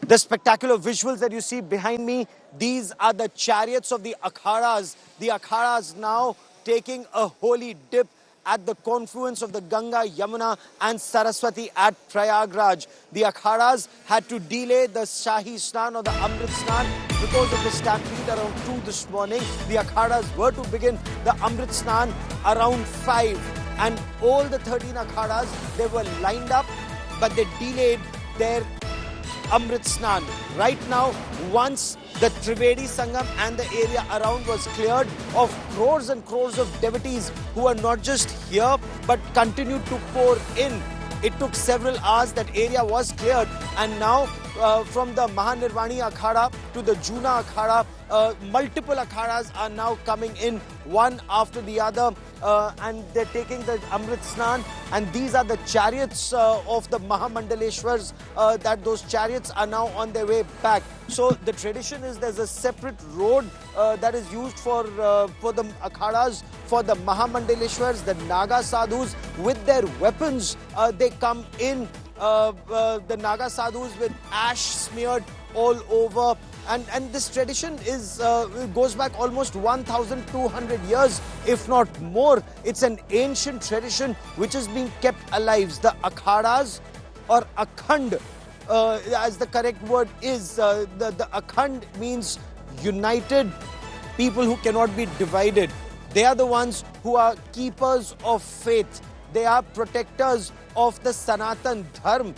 The spectacular visuals that you see behind me, these are the chariots of the Akhadas. The Akhadas now taking a holy dip at the confluence of the Ganga, Yamuna and Saraswati at Prayagraj. The Akhadas had to delay the Shahi Snan or the Amrit Snan because of the stampede around 2 this morning. The Akhadas were to begin the Amrit Snan around 5, and all the 13 Akhadas, they were lined up, but they delayed their Amrit Snan. Right now, once the Trivedi Sangam and the area around was cleared of crores and crores of devotees who are not just here but continued to pour in. It took several hours, that area was cleared, and now from the Mahanirvani Akhada to the Juna Akhada, multiple Akhadas are now coming in one after the other, and they're taking the Amrit Snan, and these are the chariots of the Mahamandaleshwars, that those chariots are now on their way back. So the tradition is there's a separate road that is used for the Akhadas, for the Mahamandaleshwars, the Naga Sadhus with their weapons. They come in, the Naga Sadhus with ash smeared all over. And this tradition is goes back almost 1,200 years, if not more. It's an ancient tradition which is being kept alive. The Akhadas, or Akhand, as the correct word is, the Akhand means united, people who cannot be divided. They are the ones who are keepers of faith. They are protectors of the Sanatan Dharma,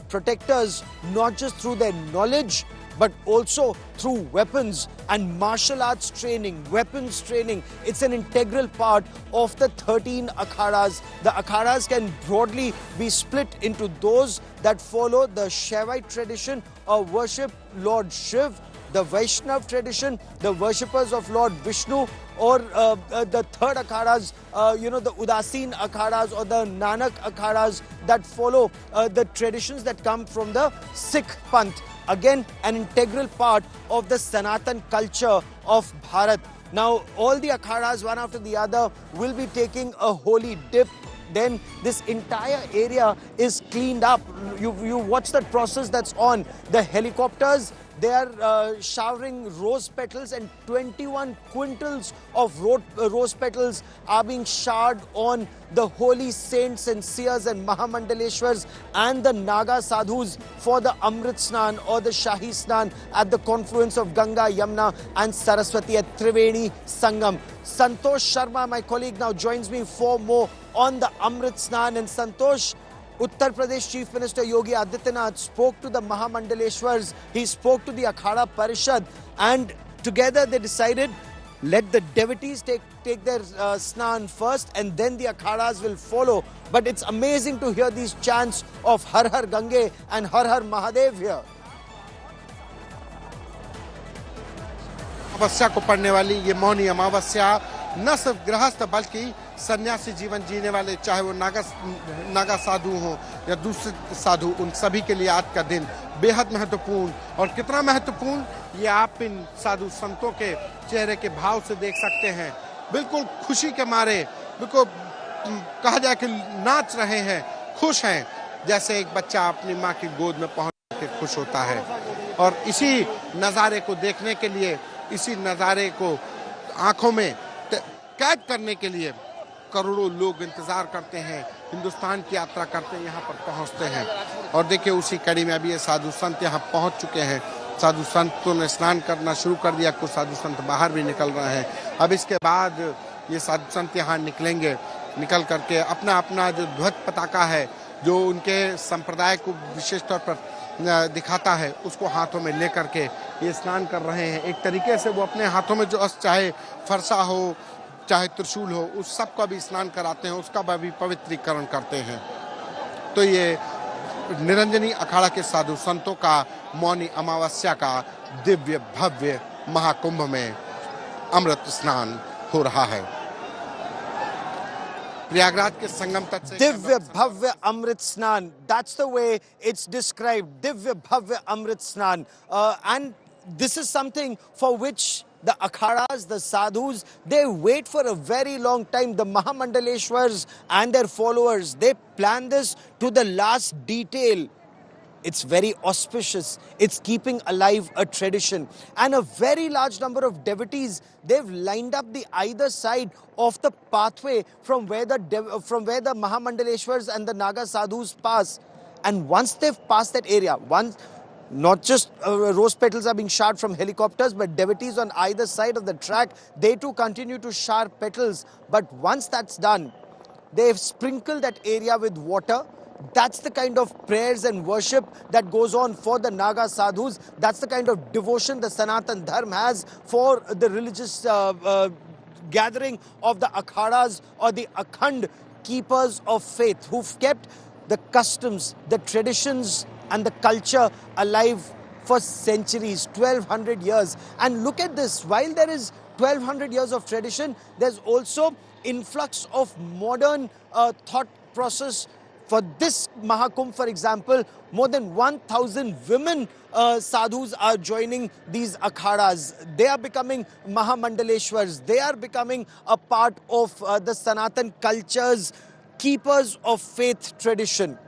protectors not just through their knowledge but also through weapons and martial arts training, weapons training. It's an integral part of the 13 Akhadas. The Akhadas can broadly be split into those that follow the Shaivite tradition or worship Lord Shiv, the Vaishnav tradition, the worshippers of Lord Vishnu, or the third Akhadas, the Udasin Akhadas or the Nanak Akhadas that follow the traditions that come from the Sikh Panth. Again, an integral part of the Sanatan culture of Bharat. Now, all the Akhadas, one after the other, will be taking a holy dip. Then this entire area is cleaned up. You watch that process that's on. The helicopters, they are showering rose petals, and 21 quintals of rose petals are being showered on the holy saints and seers and Mahamandaleshwars and the Naga Sadhus for the Amrit Snan or the Shahi Snan at the confluence of Ganga, Yamuna and Saraswati at Trivedi Sangam. Santosh Sharma, my colleague, now joins me for more on the Amrit Snan. And Santosh, Uttar Pradesh Chief Minister Yogi Adityanath spoke to the Mahamandaleshwars, he spoke to the Akhada Parishad, and together they decided, let the devotees take their snan first and then the Akhadas will follow. But it's amazing to hear these chants of Har Har Gange and Har Har Mahadev here. अमावस्या को पढ़ने वाली ये मौनी अमावस्या न सिर्फ गृहस्थ बल्कि सन्यासी जीवन जीने वाले, चाहे वो नागा साधु हो या दूसरे साधु, उन सभी के लिए आज का दिन बेहद महत्वपूर्ण। और कितना महत्वपूर्ण ये आप इन साधु संतों के चेहरे के भाव से देख सकते हैं। बिल्कुल खुशी के मारे, बिल्कुल कहा जाए कि नाच रहे हैं, खुश हैं, जैसे एक बच्चा अपनी माँ की गोद में पहुंच के खुश होता है। और इसी नज़ारे को देखने के लिए, इसी नज़ारे को आंखों में कैद करने के लिए करोड़ों लोग इंतजार करते हैं, हिंदुस्तान की यात्रा करते हैं, यहाँ पर पहुँचते हैं। और देखिए उसी कड़ी में अभी ये साधु संत यहाँ पहुँच चुके हैं। साधु संतों ने स्नान करना शुरू कर दिया, कुछ साधु संत बाहर भी निकल रहे हैं। अब इसके बाद ये साधु संत यहाँ निकलेंगे, निकल करके अपना अपना जो ध्वज पताका है, जो उनके संप्रदाय को विशेष तौर पर दिखाता है, उसको हाथों में लेकर के ये स्नान कर रहे हैं। एक तरीके से वो अपने हाथों में जो अस्त्र, चाहे फरसा हो चाहे त्रिशूल हो, उस सब का भी स्नान कराते हैं, उसका भी पवित्रीकरण करते हैं। तो ये निरंजनी अखाड़ा के साधु संतों का मौनी अमावस्या का दिव्य भव्य महाकुंभ में अमृत स्नान हो रहा है। प्रयागराज के संगम तट से Divya Bhavya Amrit Snan. That's the way it's described. Divya Bhavya Amrit Snan. And this is something for which the Akhadas, the Sadhus, they wait for a very long time. The Mahamandaleshwars and their followers, they plan this to the last detail. It's very auspicious. It's keeping alive a tradition. And a very large number of devotees, they've lined up the either side of the pathway from where the Mahamandaleshwars and the Naga sadhus pass. And once they've passed that area, not just rose petals are being showered from helicopters, but devotees on either side of the track, they too continue to shower petals. But once that's done, they've sprinkled that area with water. That's the kind of prayers and worship that goes on for the Naga sadhus. That's the kind of devotion the Sanatan Dharma has for the religious gathering of the akhadas or the Akhand keepers of faith, who've kept the customs, the traditions and the culture alive for centuries, 1200 years. And look at this, while there is 1200 years of tradition, there's also influx of modern thought process. For this Mahakumbh, for example, more than 1,000 women sadhus are joining these akhadas. They are becoming Mahamandaleshwars. They are becoming a part of the Sanatan culture's keepers of faith tradition.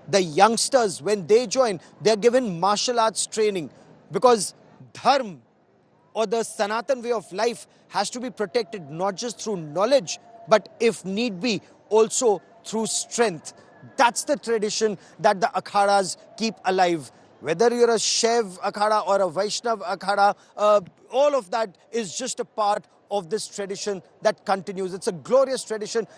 The youngsters, when they join, they are given martial arts training, because dharma or the Sanatan way of life has to be protected not just through knowledge, but if need be, also through strength. That's the tradition that the akhadas keep alive. Whether you're a Shaiv akhada or a Vaishnav akhada, all of that is just a part of this tradition that continues. It's a glorious tradition